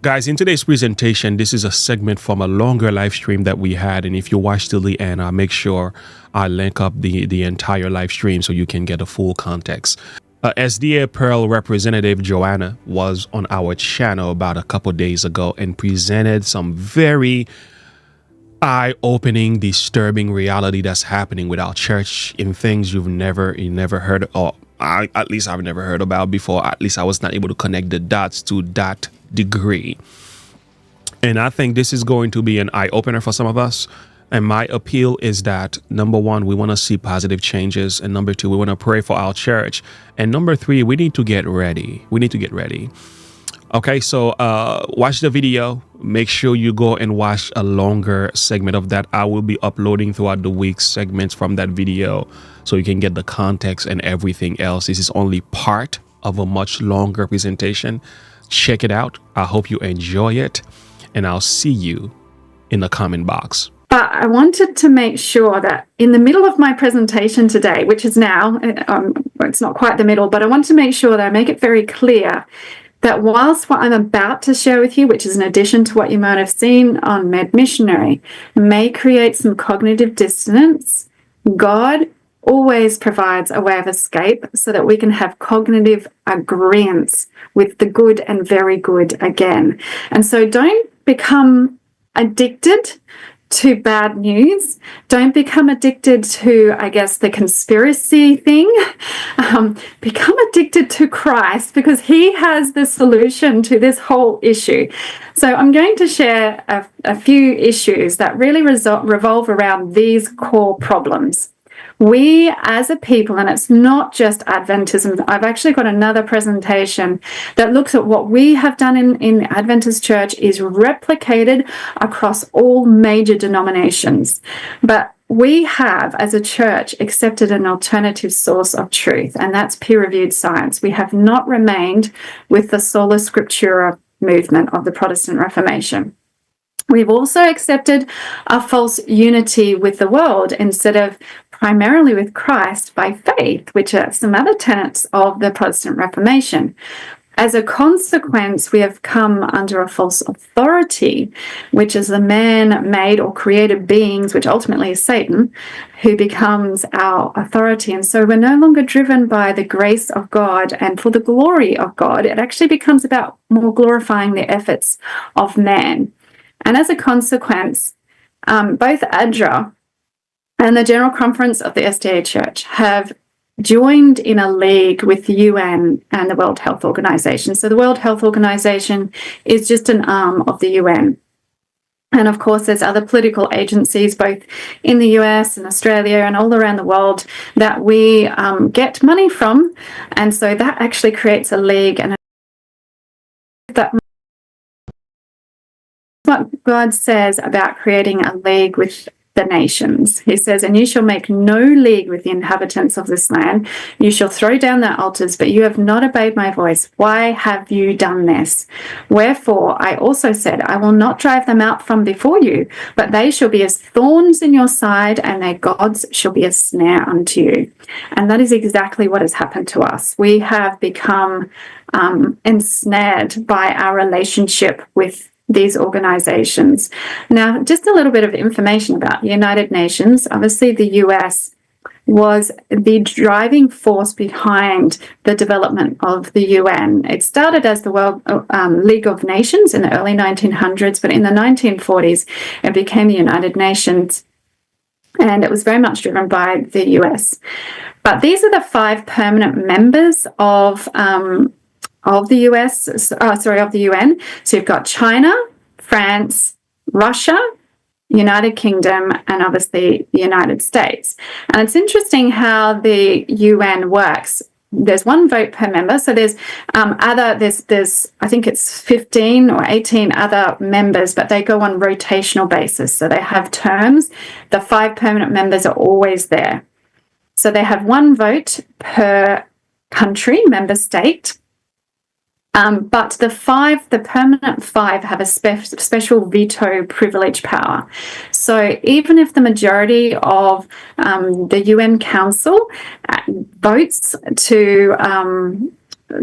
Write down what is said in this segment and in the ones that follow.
Guys, in today's presentation, this is a segment from a longer live stream that we had. And if you watch till the end, I'll make sure I link up the entire live stream so you can get a full context. SDA Pearl representative Joanna was on our channel about a couple days ago and presented some very eye-opening, disturbing reality that's happening with our church in things you never heard, or at least I've never heard about before. At least I was not able to connect the dots to that degree. And I think this is going to be an eye-opener for some of us. And my appeal is that, number one, we want to see positive changes. And number two, we want to pray for our church. And number three, we need to get ready. Okay, so watch the video. Make sure you go and watch a longer segment of that. I will be uploading throughout the week segments from that video so you can get the context and everything else. This is only part of a much longer presentation. Check it out. I hope you enjoy it. And I'll see you in the comment box. But I wanted to make sure that in the middle of my presentation today, which is now, it's not quite the middle, but I want to make sure that I make it very clear that whilst what I'm about to share with you, which is in addition to what you might have seen on Med Missionary, may create some cognitive dissonance, God always provides a way of escape so that we can have cognitive agreeance with the good and very good again. And so don't become addicted to bad news. Don't become addicted to, I guess, the conspiracy thing. Become addicted to Christ, because he has the solution to this whole issue. So I'm going to share a few issues that really revolve around these core problems. We as a people, and it's not just Adventism, I've actually got another presentation that looks at what we have done in Adventist Church is replicated across all major denominations. But we have, as a church, accepted an alternative source of truth, and that's peer-reviewed science. We have not remained with the sola scriptura movement of the Protestant Reformation. We've also accepted a false unity with the world instead of primarily with Christ by faith, which are some other tenets of the Protestant Reformation. As a consequence, we have come under a false authority, which is the man-made or created beings, which ultimately is Satan, who becomes our authority. And so we're no longer driven by the grace of God and for the glory of God. It actually becomes about more glorifying the efforts of man. And as a consequence, both ADRA and the General Conference of the SDA Church have joined in a league with the UN and the World Health Organization. So the World Health Organization is just an arm of the UN. And of course, there's other political agencies, both in the US and Australia and all around the world, that we get money from. And so that actually creates a league, and that what God says about creating a league with the nations. He says, and you shall make no league with the inhabitants of this land. You shall throw down their altars, but you have not obeyed my voice. Why have you done this? Wherefore I also said, I will not drive them out from before you, but they shall be as thorns in your side, and their gods shall be a snare unto you. And that is exactly what has happened to us. We have become ensnared by our relationship with these organizations. Now, just a little bit of information about the United Nations. Obviously, the US was the driving force behind the development of the UN. It started as the World League of Nations in the early 1900s, but in the 1940s, it became the United Nations, and it was very much driven by the US. But these are the 5 permanent members of the of the UN. So you've got China, France, Russia, United Kingdom, and obviously the United States. And it's interesting how the UN works. There's 1 vote per member. So there's there's I think it's 15 or 18 other members, but they go on rotational basis. So they have terms. The 5 permanent members are always there. So they have 1 vote per country, member state. But the permanent 5 have a special veto privilege power. So even if the majority of the UN Council votes to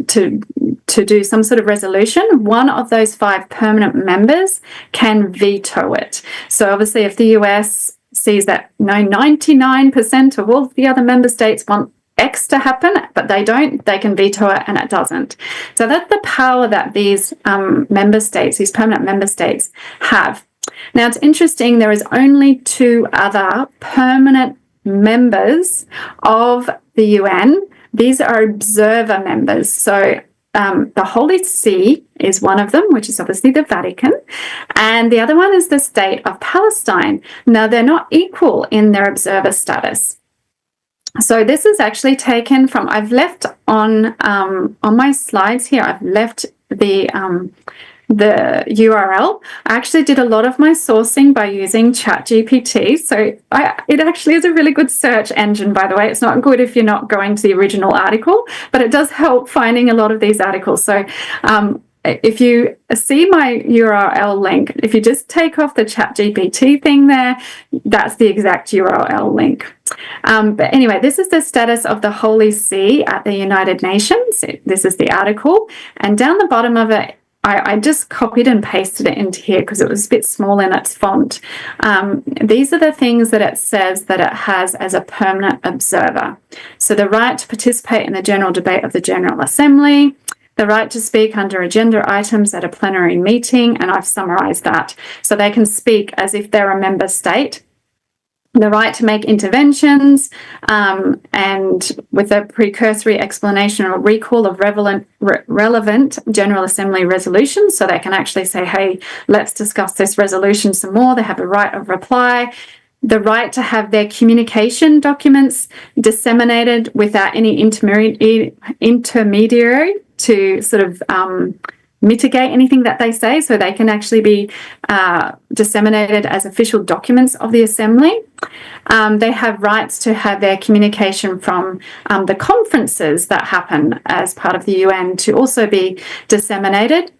to do some sort of resolution, one of those 5 permanent members can veto it. So obviously, if the US sees that 99% of all the other member states want X to happen, but they don't, they can veto it and it doesn't. So that's the power that these member states, these permanent member states, have. Now, it's interesting, there is only 2 other permanent members of the UN. These are observer members. So the Holy See is one of them, which is obviously the Vatican, and the other one is the state of Palestine. Now, they're not equal in their observer status. So this is actually taken from, I've left on my slides here, I've left the URL. I actually did a lot of my sourcing by using ChatGPT. So it actually is a really good search engine, by the way. It's not good if you're not going to the original article, but it does help finding a lot of these articles. So if you see my URL link, if you just take off the ChatGPT thing there, that's the exact URL link. But anyway, this is the status of the Holy See at the United Nations. This is the article. And down the bottom of it, I just copied and pasted it into here because it was a bit small in its font. These are the things that it says that it has as a permanent observer. So the right to participate in the general debate of the General Assembly, the right to speak under agenda items at a plenary meeting, and I've summarised that. So they can speak as if they're a member state. The right to make interventions, and with a precursory explanation or recall of relevant General Assembly resolutions, so they can actually say, hey, let's discuss this resolution some more. They have a right of reply. The right to have their communication documents disseminated without any intermediary to sort of mitigate anything that they say, so they can actually be disseminated as official documents of the Assembly. They have rights to have their communication from the conferences that happen as part of the UN to also be disseminated.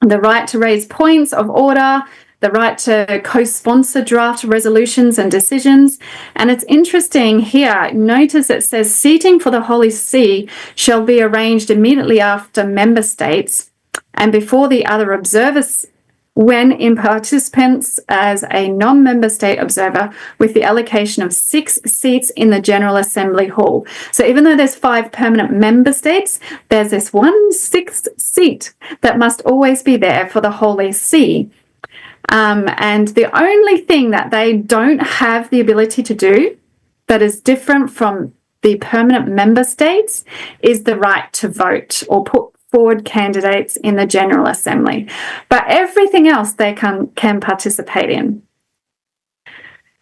The right to raise points of order, the right to co-sponsor draft resolutions and decisions. And it's interesting here, notice it says seating for the Holy See shall be arranged immediately after member states and before the other observers when in participants as a non-member state observer with the allocation of 6 seats in the General Assembly Hall. So even though there's 5 permanent member states, there's this 1/6 seat that must always be there for the Holy See. And the only thing that they don't have the ability to do that is different from the permanent member states is the right to vote or put forward candidates in the General Assembly. But everything else they can participate in.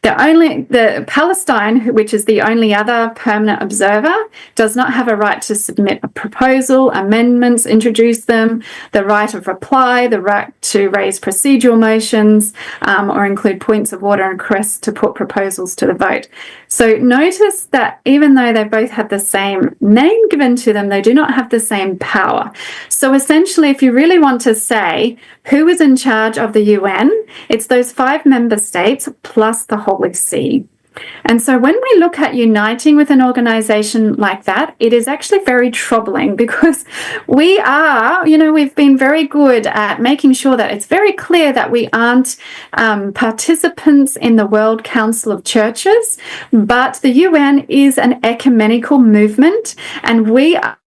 The Palestine, which is the only other permanent observer, does not have a right to submit a proposal, amendments, introduce them, the right of reply, the right to raise procedural motions, or include points of order and requests to put proposals to the vote. So notice that even though they both have the same name given to them, they do not have the same power. So essentially, if you really want to say who is in charge of the UN, it's those 5 member states plus the Holy See. And so when we look at uniting with an organization like that, it is actually very troubling because we are, we've been very good at making sure that it's very clear that we aren't participants in the World Council of Churches, but the UN is an ecumenical movement and we are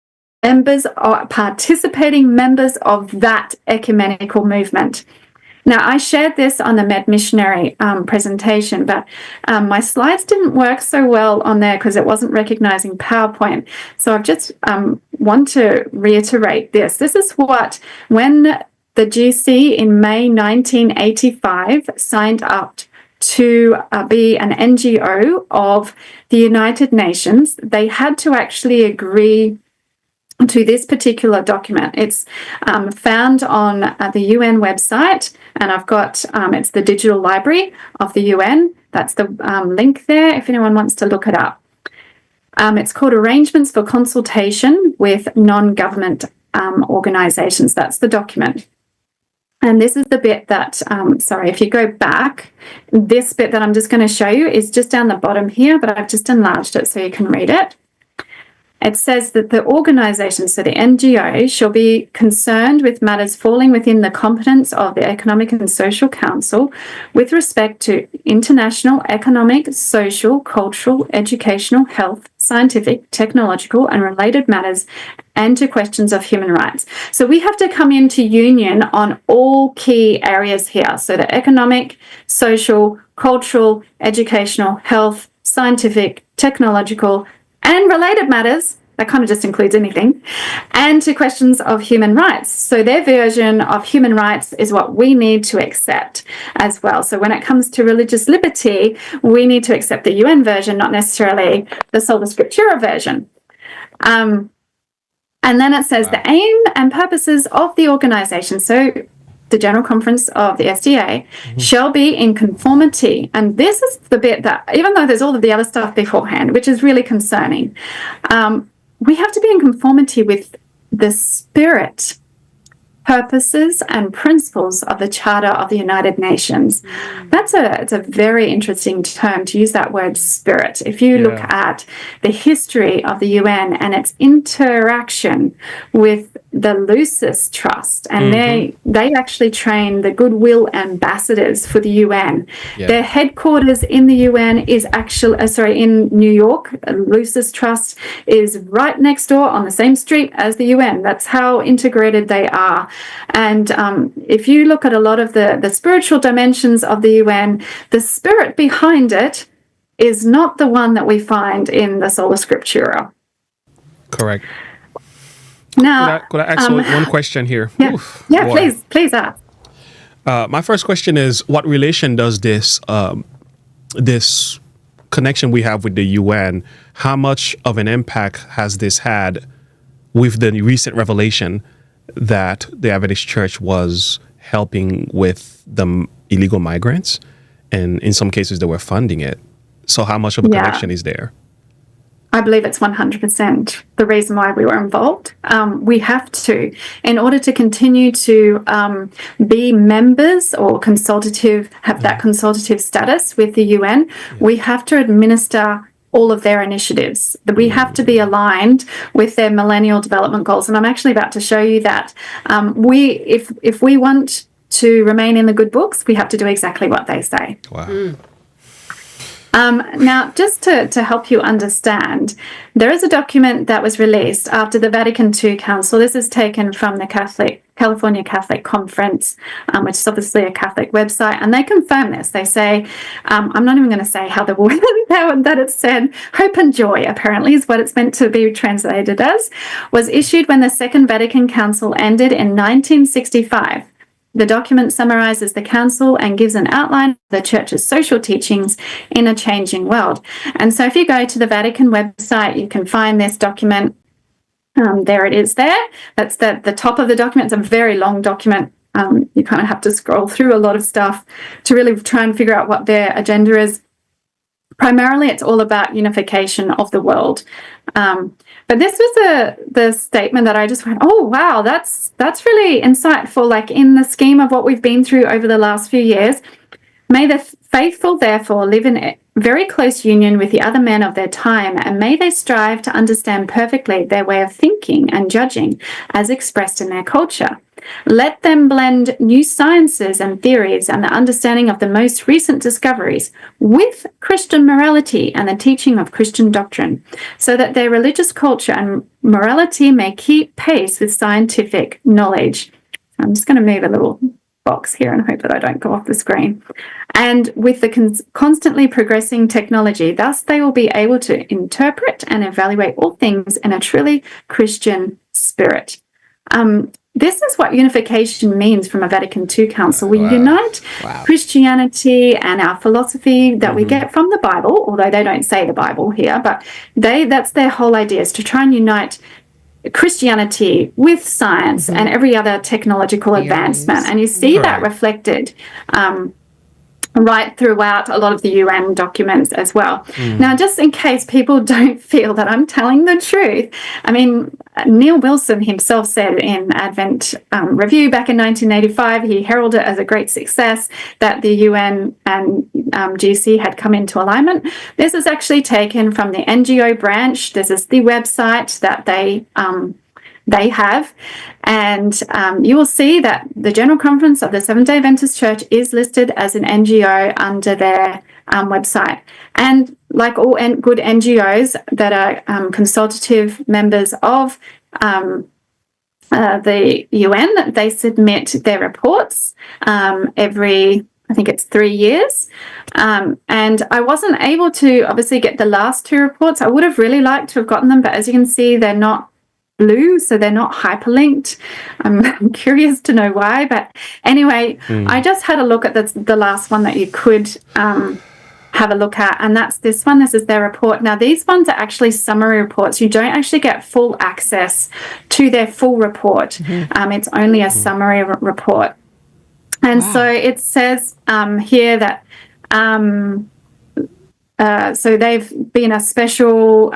participating members of that ecumenical movement. Now, I shared this on the Med Missionary presentation, but my slides didn't work so well on there because it wasn't recognizing PowerPoint. So I just want to reiterate this. This is what, when the GC in May 1985 signed up to be an NGO of the United Nations, they had to actually agree to this particular document. It's found on the UN website, and I've got, it's the digital library of the UN. That's the link there if anyone wants to look it up. It's called Arrangements for Consultation with Non-Government Organisations. That's the document. And this is the bit that, if you go back, this bit that I'm just going to show you is just down the bottom here, but I've just enlarged it so you can read it. it says that the organization, so the NGO, shall be concerned with matters falling within the competence of the Economic and Social Council with respect to international economic, social, cultural, educational, health, scientific, technological, and related matters, and to questions of human rights. So we have to come into union on all key areas here. So the economic, social, cultural, educational, health, scientific, technological, and related matters, that kind of just includes anything, and to questions of human rights. So their version of human rights is what we need to accept as well. So when it comes to religious liberty, we need to accept the UN version, not necessarily the Sola Scriptura version. And then it says the aim and purposes of the organization, so the General Conference of the SDA, shall be in conformity. And this is the bit that, even though there's all of the other stuff beforehand, which is really concerning, we have to be in conformity with the spirit, purposes, and principles of the Charter of the United Nations. It's a very interesting term to use, that word spirit. If you look at the history of the UN and its interaction with the Lucis Trust, and they actually train the goodwill ambassadors for the UN. Their headquarters in the UN is actually, in New York. Lucis Trust is right next door on the same street as the UN. That's how integrated they are. And if you look at a lot of the spiritual dimensions of the UN, the spirit behind it is not the one that we find in the Sola Scriptura. Correct. Now, could I ask one question here? Yeah, please ask. My first question is, what relation does this this connection we have with the UN, how much of an impact has this had with the recent revelation that the Adventist Church was helping with the illegal migrants, and in some cases they were funding it? So how much of a connection is there? I believe it's 100% the reason why we were involved. We have to, in order to continue to be members or have that consultative status with the UN, we have to administer all of their initiatives. We have to be aligned with their Millennial Development Goals. And I'm actually about to show you that. If we want to remain in the good books, we have to do exactly what they say. Wow. Now, just to help you understand, there is a document that was released after the Vatican II Council. This is taken from the California Catholic Conference, which is obviously a Catholic website, and they confirm this. They say, I'm not even going to say how the word that it's said, hope and joy, apparently, is what it's meant to be translated as, was issued when the Second Vatican Council ended in 1965. The document summarizes the council and gives an outline of the Church's social teachings in a changing world. And so if you go to the Vatican website, you can find this document. There it is there. That's the top of the document. It's a very long document. You kind of have to scroll through a lot of stuff to really try and figure out what their agenda is. Primarily, it's all about unification of the world. But this was the statement that I just went, oh, wow, that's really insightful. Like, in the scheme of what we've been through over the last few years, may the faithful, therefore, live in very close union with the other men of their time, and may they strive to understand perfectly their way of thinking and judging as expressed in their culture. Let them blend new sciences and theories and the understanding of the most recent discoveries with Christian morality and the teaching of Christian doctrine, so that their religious culture and morality may keep pace with scientific knowledge. I'm just going to move a little box here and hope that I don't go off the screen. And with the constantly progressing technology, thus they will be able to interpret and evaluate all things in a truly Christian spirit. This is what unification means from a Vatican II Council. We unite Christianity and our philosophy that we get from the Bible, although they don't say the Bible here, but that's their whole idea, is to try and unite Christianity with science and every other technological advancement. And you see that reflected right throughout a lot of the UN documents as well. Now, just in case people don't feel that I'm telling the truth, I mean, Neil Wilson himself said in Advent Review back in 1985, he heralded it as a great success that the UN and GC had come into alignment. This is actually taken from the NGO branch. This is the website that they have, and you will see that the General Conference of the Seventh-day Adventist Church is listed as an NGO under their website. And like all good NGOs that are consultative members of the UN, they submit their reports every, I think it's 3 years. And I wasn't able to obviously get the last 2 reports. I would have really liked to have gotten them, but as you can see, they're not blue, so they're not hyperlinked. I'm curious to know why, but anyway, I just had a look at the last one that you could have a look at, and that's this one. This is their report. Now, these ones are actually summary reports. You don't actually get full access to their full report. It's only a summary report. And so it says here that so they've been a special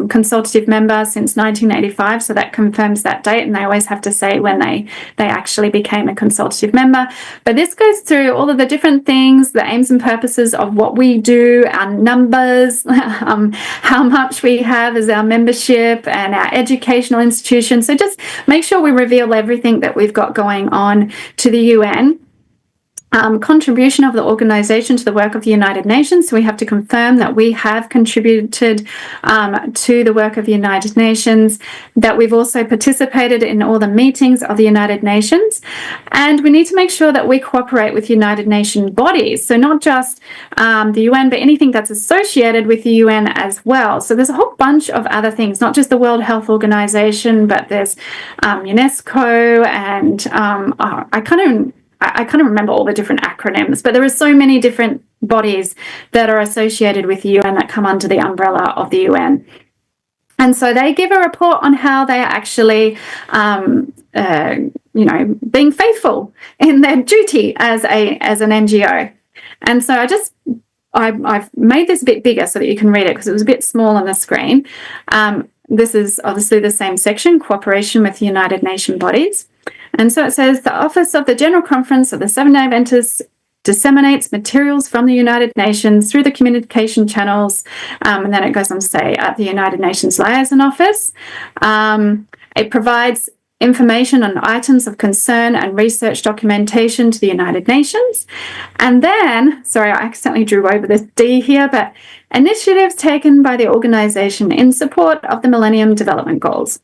consultative member since 1985, so that confirms that date, and they always have to say when they actually became a consultative member. But this goes through all of the different things, the aims and purposes of what we do, our numbers, how much we have as our membership, and our educational institutions. So just make sure we reveal everything that we've got going on to the UN. Contribution of the organization to the work of the United Nations. So we have to confirm that we have contributed to the work of the United Nations, that we've also participated in all the meetings of the United Nations, and we need to make sure that we cooperate with United Nations bodies. So not just the UN, but anything that's associated with the UN as well. So there's a whole bunch of other things, not just the World Health Organization, but there's UNESCO, and I can't remember all the different acronyms, but there are so many different bodies that are associated with the UN that come under the umbrella of the UN. And so they give a report on how they are actually, being faithful in their duty as an NGO. And so I've made this a bit bigger so that you can read it, because it was a bit small on the screen. This is obviously the same section, cooperation with United Nations bodies. And so it says, the Office of the General Conference of the Seventh-day Adventists disseminates materials from the United Nations through the communication channels. And then it goes on to say, at the United Nations Liaison Office. It provides information on items of concern and research documentation to the United Nations. And then, sorry, I accidentally drew over this D here, but initiatives taken by the organization in support of the Millennium Development Goals.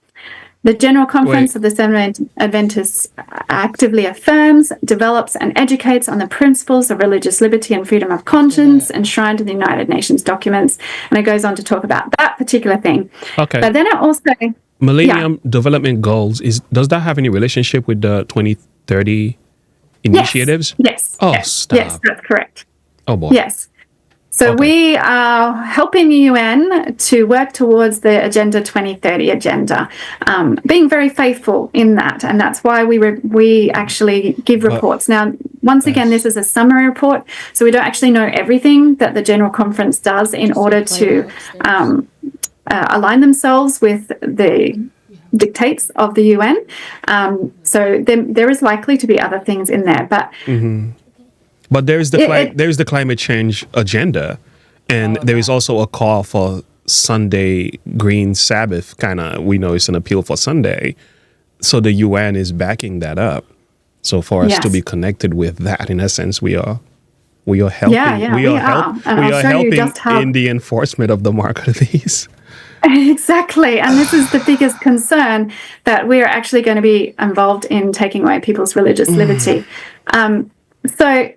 The General Conference of the Seventh-day Adventists actively affirms, develops, and educates on the principles of religious liberty and freedom of conscience enshrined in the United Nations documents. And it goes on to talk about that particular thing. Okay. But then it also... Millennium Development Goals, does that have any relationship with the 2030 initiatives? Yes. Oh, yes. stop. Yes, that's correct. Oh, boy. Yes. So we are helping the UN to work towards the Agenda 2030 agenda, being very faithful in that, and that's why we actually give reports. Now, once again, this is a summary report, so we don't actually know everything that the General Conference does in order to align themselves with the dictates of the UN. So there is likely to be other things in there, but... But there's the climate change agenda, and there is also a call for Sunday green Sabbath, kind of. We know it's an appeal for Sunday, so the UN is backing that up. So for us to be connected with that, in essence, we are helping. We are helping in the enforcement of the mark of these. Exactly. And this is the biggest concern, that we're actually going to be involved in taking away people's religious liberty. So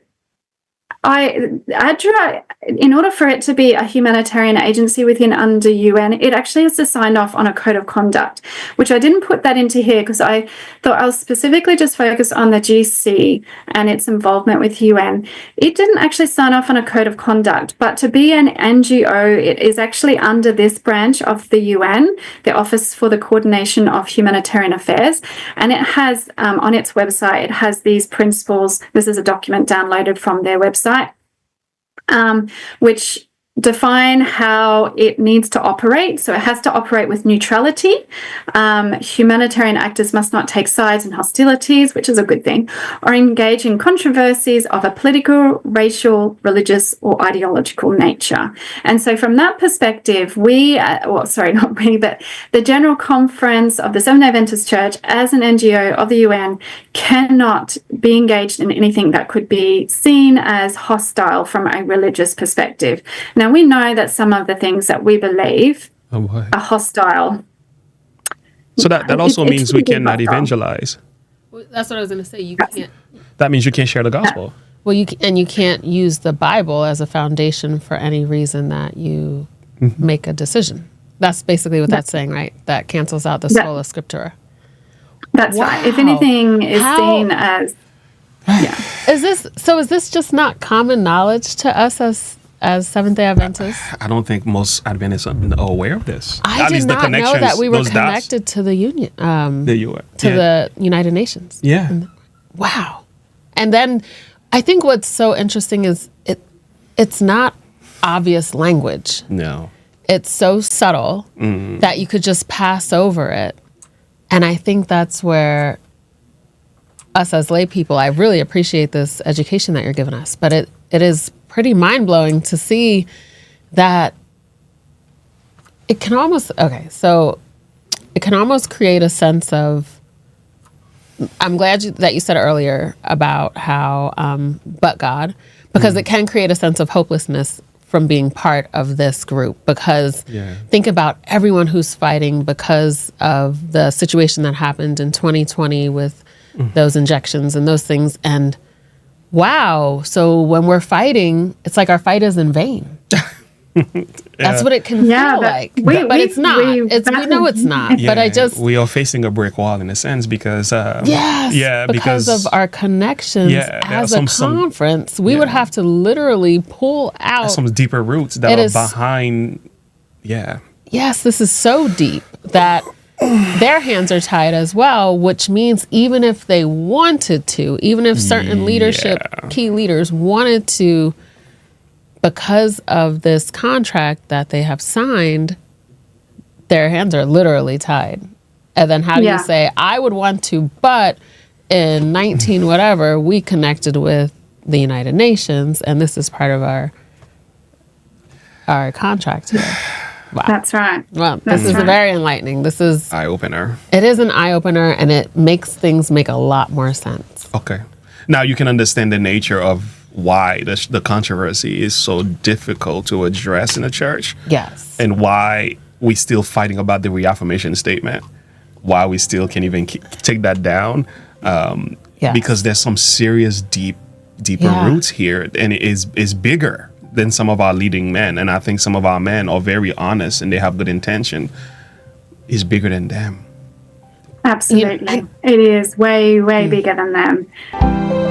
ADRA, in order for it to be a humanitarian agency under UN, it actually has to sign off on a code of conduct, which I didn't put that into here because I thought I was specifically just focused on the GC and its involvement with UN. It didn't actually sign off on a code of conduct, but to be an NGO, it is actually under this branch of the UN, the Office for the Coordination of Humanitarian Affairs, and it has on its website, it has these principles. This is a document downloaded from their website. which define how it needs to operate. So it has to operate with neutrality. Humanitarian actors must not take sides in hostilities, which is a good thing, or engage in controversies of a political, racial, religious, or ideological nature. And so from that perspective, but the General Conference of the Seventh-day Adventist Church as an NGO of the UN cannot be engaged in anything that could be seen as hostile from a religious perspective. Now, we know that some of the things that we believe are hostile. So that also means we cannot evangelize. Well, that's what I was going to say. You can't. That means you can't share the gospel. Well, you can't use the Bible as a foundation for any reason that you make a decision. That's basically what that's saying, right? That cancels out the sola scriptura. That's right. If anything is seen as, Is this just not common knowledge to us as Seventh-day Adventists? I don't think most Adventists are aware of this. I did not know that we were connected to the Union, the United Nations. Yeah. Wow. And then I think what's so interesting is it's not obvious language. No. It's so subtle that you could just pass over it. And I think that's where us as lay people, I really appreciate this education that you're giving us, but it is pretty mind-blowing to see that it can almost create a sense of, I'm glad that you said earlier about how but God, because it can create a sense of hopelessness from being part of this group, because think about everyone who's fighting because of the situation that happened in 2020 with those injections and those things. And wow, so when we're fighting, it's like our fight is in vain. That's what it can feel like. But it's not. We know it's not. Yeah, but we are facing a brick wall in a sense because because of our connections as a conference, we would have to literally pull out some deeper roots that are behind. Yeah. Yes, this is so deep that their hands are tied as well, which means even if they wanted to, even if certain key leaders wanted to, because of this contract that they have signed, their hands are literally tied. And then how do you say, I would want to, but in 19 whatever, we connected with the United Nations, and this is part of our contract here. Wow. That's right. Well, this is very enlightening. This is eye-opener. It is an eye-opener, and it makes things make a lot more sense. Okay. Now you can understand the nature of why the controversy is so difficult to address in the church. Yes. And why we still fighting about the reaffirmation statement. Why we still can't even take that down. Because there's some serious deeper roots here, and it is bigger than some of our leading men. And I think some of our men are very honest and they have good intention. It's bigger than them. Absolutely. It is way bigger than them.